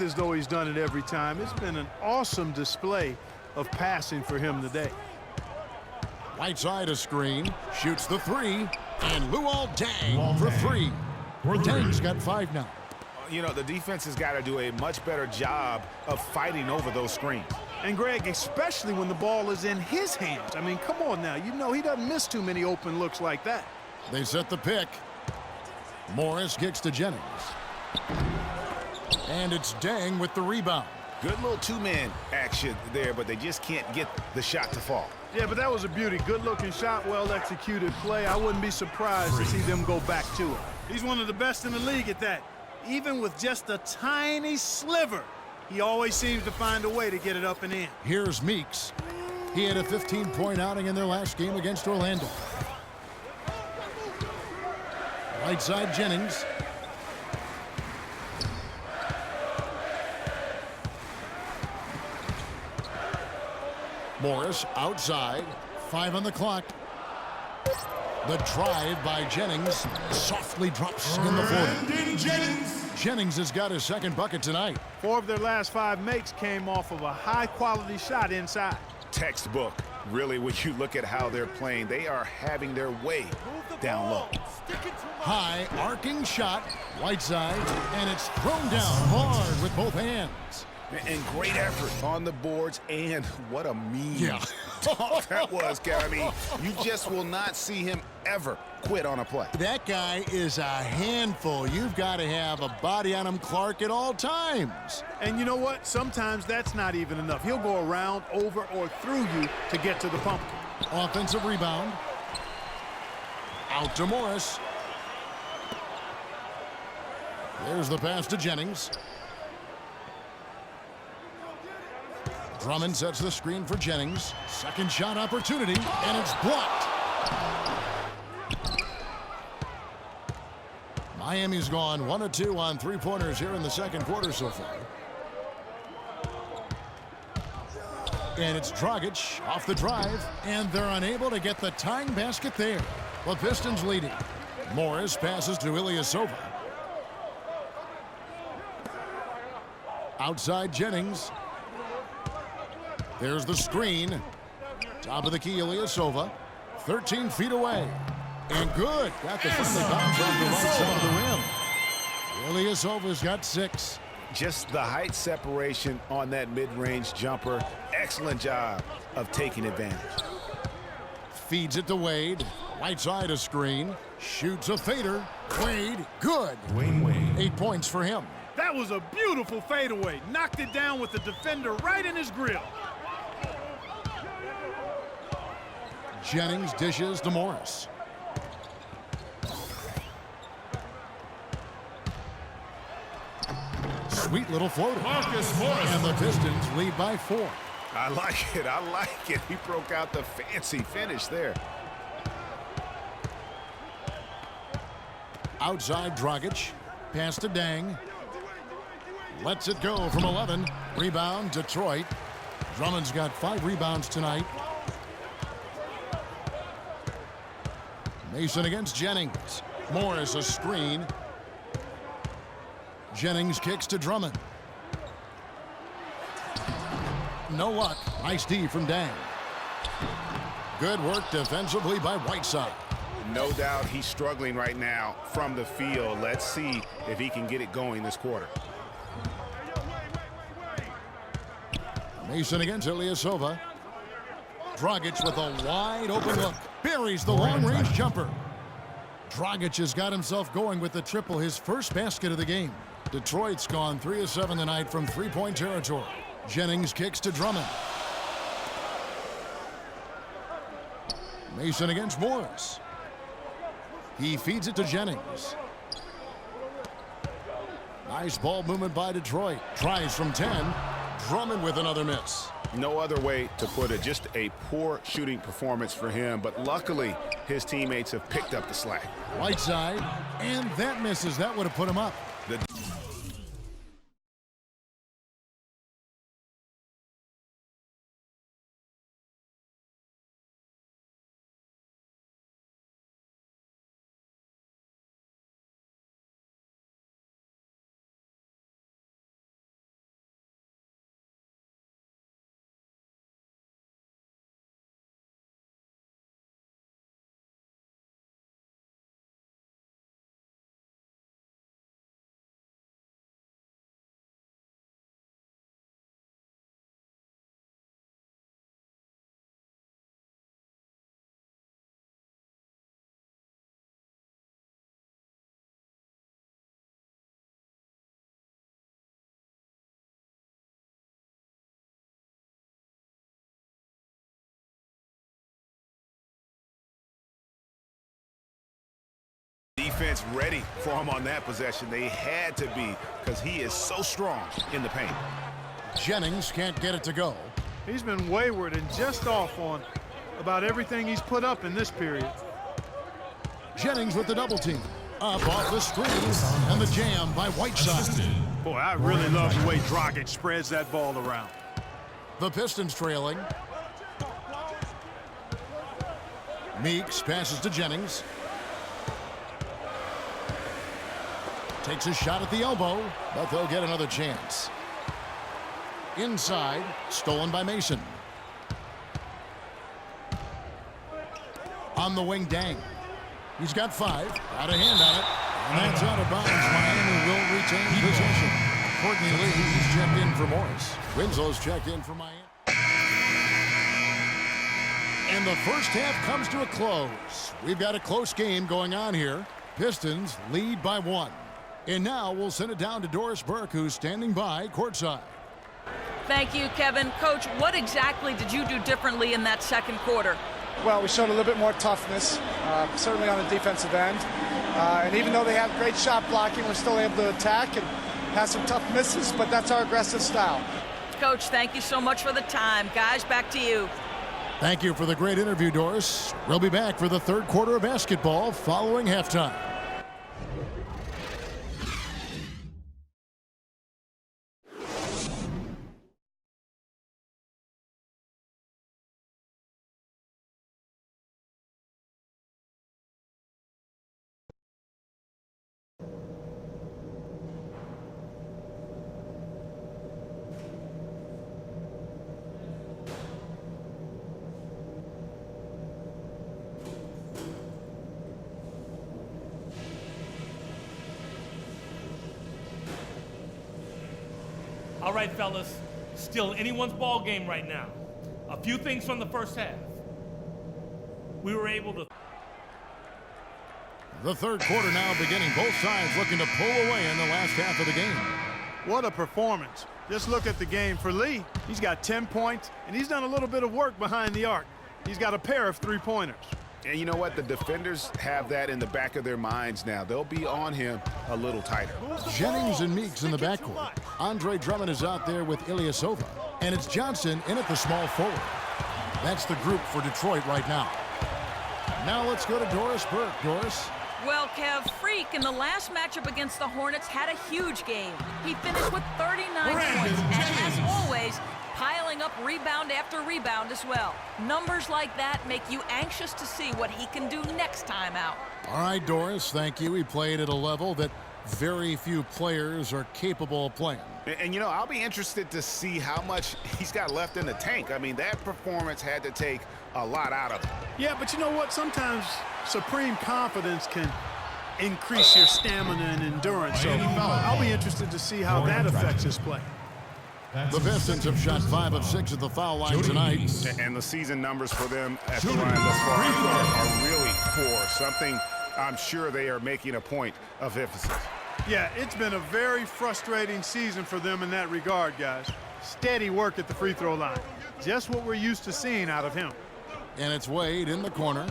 as though he's done it every time. It's been an awesome display of passing for him today. Right side of screen, shoots the three, and Luol Deng for three. Deng's got 5 now. You know, the defense has got to do a much better job of fighting over those screens. And Greg, especially when the ball is in his hands. I mean, come on now. You know he doesn't miss too many open looks like that. They set the pick. Morris kicks to Jennings. And it's Deng with the rebound. Good little two-man action there, but they just can't get the shot to fall. Yeah, but that was a beauty. Good-looking shot, well-executed play. I wouldn't be surprised to see them go back to it. He's one of the best in the league at that. Even with just a tiny sliver, he always seems to find a way to get it up and in. Here's Meeks. He had a 15-point outing in their last game against Orlando. Right side, Jennings. Morris outside. 5 on the clock. The drive by Jennings softly drops in the 40. Jennings has got his second bucket tonight. 4 of their last 5 makes came off of a high-quality shot inside. Textbook. Really, when you look at how they're playing, they are having their way down low. High arcing shot, right side, and it's thrown down hard with both hands. And great effort on the boards, and what a mean dunk that was, Cal. I mean, you just will not see him ever quit on a play. That guy is a handful. You've got to have a body on him, Clark, at all times. And you know what? Sometimes that's not even enough. He'll go around, over, or through you to get to the pumpkin. Offensive rebound. Out to Morris. There's the pass to Jennings. Drummond sets the screen for Jennings. Second shot opportunity, and it's blocked. Miami's gone 1 of 2 on 3-pointers here in the second quarter so far. And it's Dragic off the drive, and they're unable to get the tying basket there. The Pistons leading. Morris passes to Ilyasova. Outside Jennings. There's the screen. Top of the key, Ilyasova. 13 feet away. And good. Got the friendly bounce on the right side of the rim. Ilyasova's got 6. Just the height separation on that mid-range jumper. Excellent job of taking advantage. Feeds it to Wade. Right side of screen. Shoots a fader. Wade, good. Wade. 8 points for him. That was a beautiful fadeaway. Knocked it down with the defender right in his grill. Jennings dishes to Morris. Sweet little floater. Marcus Morris. And the Pistons lead by 4. I like it. I like it. He broke out the fancy finish there. Outside Dragic. Pass to Deng. Lets it go from 11. Rebound, Detroit. Drummond's got 5 rebounds tonight. Mason against Jennings. Morris a screen. Jennings kicks to Drummond. No luck. Nice D from Deng. Good work defensively by Whiteside. No doubt he's struggling right now from the field. Let's see if he can get it going this quarter. Mason against Ilyasova. Dragic with a wide open look. Buries the long-range jumper. Dragic has got himself going with the triple, his first basket of the game. Detroit's gone 3 of 7 tonight from 3-point territory. Jennings kicks to Drummond. Mason against Morris. He feeds it to Jennings. Nice ball movement by Detroit. Tries from 10. Drummond with another miss. No other way to put it. Just a poor shooting performance for him, but luckily his teammates have picked up the slack. Right side, and that misses. That would have put him up. The defense ready for him on that possession. They had to be, because he is so strong in the paint. Jennings can't get it to go. He's been wayward and just off on about everything he's put up in this period. Jennings with the double team. Up off the screens, and the jam by Whiteside. Boy, I really love the way Dragic spreads that ball around. The Pistons trailing. Meeks passes to Jennings. Takes a shot at the elbow, but they'll get another chance. Inside, stolen by Mason. On the wing, Dang. He's got 5. Got a hand on it. And that's out of bounds. Miami will retain possession. Courtney Lee, he's checked in for Morris. Winslow's checked in for Miami. And the first half comes to a close. We've got a close game going on here. Pistons lead by 1. And now we'll send it down to Doris Burke, who's standing by courtside. Thank you, Kevin. Coach, what exactly did you do differently in that second quarter? Well, we showed a little bit more toughness, certainly on the defensive end. And even though they have great shot blocking, we're still able to attack and have some tough misses, but that's our aggressive style. Coach, thank you so much for the time. Guys, back to you. Thank you for the great interview, Doris. We'll be back for the third quarter of basketball following halftime. All right, fellas, still anyone's ball game right now. A few things from the first half. We were able to... The third quarter now beginning. Both sides looking to pull away in the last half of the game. What a performance. Just look at the game for Lee. He's got 10 points, and he's done a little bit of work behind the arc. He's got a pair of 3-pointers. And you know what? The defenders have that in the back of their minds now. They'll be on him a little tighter. Jennings and Meeks in the backcourt. Andre Drummond is out there with Ilyasova. And it's Johnson in at the small forward. That's the group for Detroit right now. Now let's go to Doris Burke. Doris? Well, Kev, Freak in the last matchup against the Hornets had a huge game. He finished with 39 points, and as always, piling up rebound after rebound as well. Numbers like that make you anxious to see what he can do next time out. All right, Doris, thank you. He played at a level that very few players are capable of playing. And you know, I'll be interested to see how much he's got left in the tank. I mean, that performance had to take a lot out of him. Yeah, but you know what? Sometimes supreme confidence can increase your stamina and endurance. So I'll be interested to see how that affects his play. The Pistons have shot 5 of 6 at the foul line tonight. And the season numbers for them at the line thus far are really poor. Something I'm sure they are making a point of emphasis. Yeah, it's been a very frustrating season for them in that regard, guys. Steady work at the free throw line. Just what we're used to seeing out of him. And it's Wade in the corner.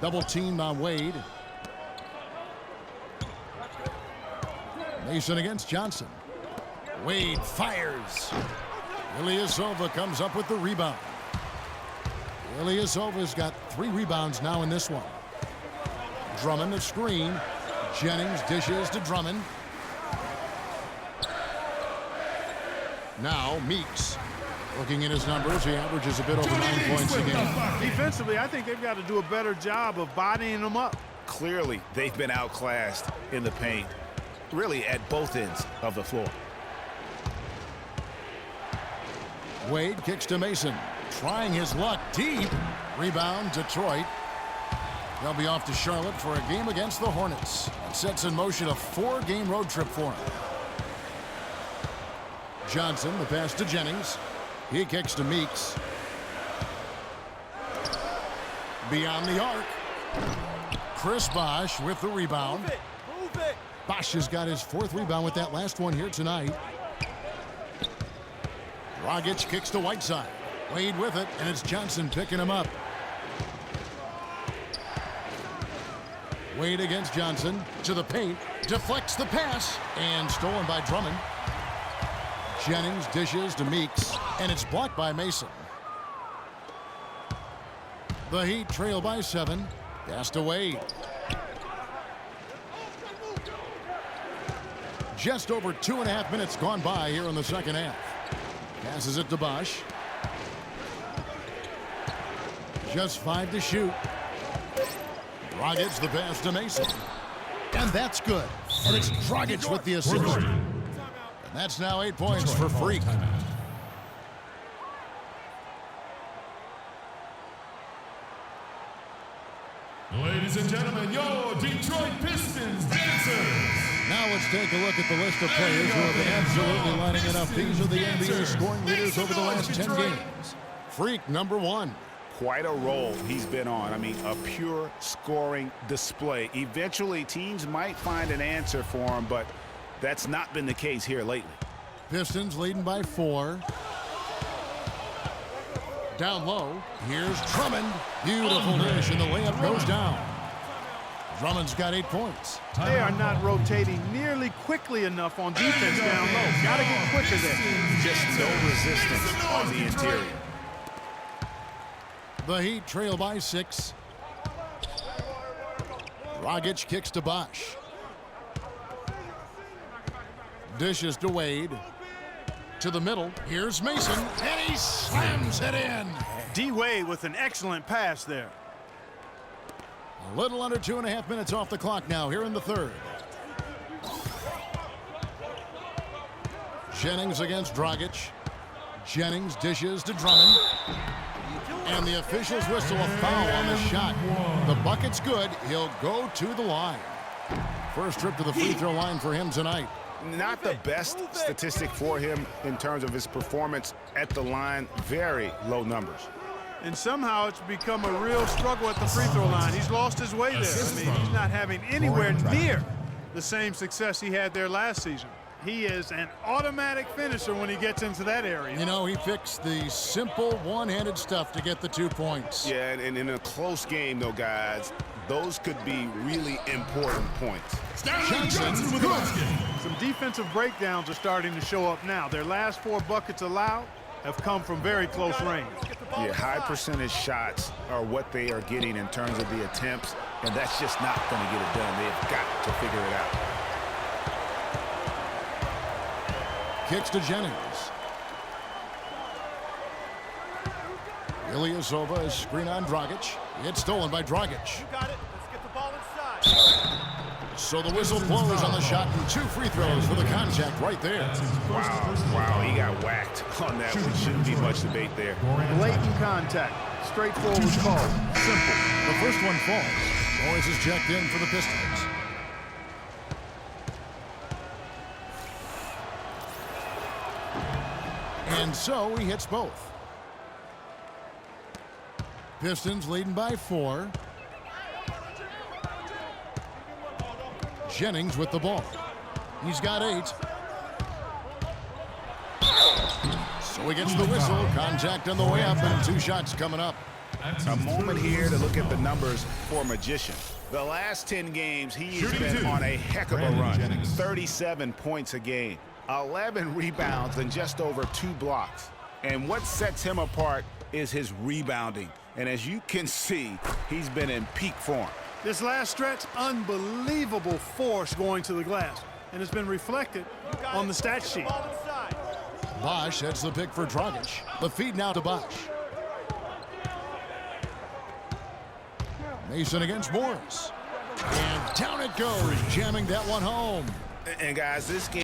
Double teamed on Wade. Mason against Johnson. Wade fires. Ilyasova comes up with the rebound. Ilyasova's got 3 rebounds now in this one. Drummond the screen. Jennings dishes to Drummond. Now Meeks. Looking at his numbers, he averages a bit over 9 points a game. Defensively, I think they've got to do a better job of bodying them up. Clearly, they've been outclassed in the paint, really at both ends of the floor. Wade kicks to Mason. Trying his luck deep. Rebound, Detroit. They'll be off to Charlotte for a game against the Hornets. It sets in motion a 4-game road trip for him. Johnson, the pass to Jennings. He kicks to Meeks. Beyond the arc. Chris Bosh with the rebound. Move it. Bosh has got his 4th rebound with that last one here tonight. Dragic kicks to Whiteside. Wade with it, and it's Johnson picking him up. Wade against Johnson. To the paint. Deflects the pass. And stolen by Drummond. Jennings dishes to Meeks. And it's blocked by Mason. The Heat trail by 7. Pass to Wade. Just over 2.5 minutes gone by here in the second half. Passes it to Bosch. Just 5 to shoot. Dragic the pass to Mason. And that's good. And it's Dragic with the assist. And that's now 8 points for Freak. Ladies and gentlemen, your Detroit Pistons dancers. Now let's take a look at the list of players who have been absolutely lining it up. These are the NBA scoring leaders over the last 10 games. Freak number 1. Quite a role he's been on. I mean, a pure scoring display. Eventually, teams might find an answer for him, but that's not been the case here lately. Pistons leading by 4. Down low. Here's Drummond. Beautiful dish, and the layup goes down. Drummond's got 8 points. They are not rotating nearly quickly enough on defense down low. Got to get quicker there. Just no resistance on the interior. The Heat trail by 6. Dragic kicks to Bosch. Dishes to Wade. To the middle. Here's Mason. And he slams it in. D. Wade with an excellent pass there. A little under 2.5 minutes off the clock now here in the third. Jennings against Dragic. Jennings dishes to Drummond. And the officials whistle a foul on the shot. The bucket's good. He'll go to the line. First trip to the free throw line for him tonight. Not the best statistic for him in terms of his performance at the line. Very low numbers. And somehow it's become a real struggle at the free throw line. He's lost his way there. I mean, he's not having anywhere near the same success he had there last season. He is an automatic finisher when he gets into that area. You know, he fixed the simple one-handed stuff to get the 2 points. Yeah, and in a close game, though, guys, those could be really important points. Johnson with the basket. Some defensive breakdowns are starting to show up now. Their last 4 buckets allowed have come from very close range. Yeah, high percentage shots are what they are getting in terms of the attempts, and that's just not going to get it done. They've got to figure it out. Kicks to Jennings. Ilyasova is screen on Dragic. It's stolen by Dragic. You got it. Let's get the ball inside. So the whistle blows on the shot and 2 free throws for the contact right there. Wow, he got whacked on that one. Shouldn't be much debate there. Blatant contact. Straightforward call. Simple. The first one falls. Morris is checked in for the Pistons. And so he hits both. Pistons leading by 4. Jennings with the ball. He's got 8. So he gets the whistle. Contact on the way up and 2 shots coming up. A moment here to look at the numbers for Magician. The last 10 games, he has been on a heck of a run. 37 points a game, 11 rebounds, and just over 2 blocks. And what sets him apart is his rebounding. And as you can see, he's been in peak form. This last stretch, unbelievable force going to the glass. And it's been reflected on the stat sheet. Bosch heads the pick for Dragic. The feed now to Bosch. Mason against Morris. And down it goes, jamming that one home. And guys, this game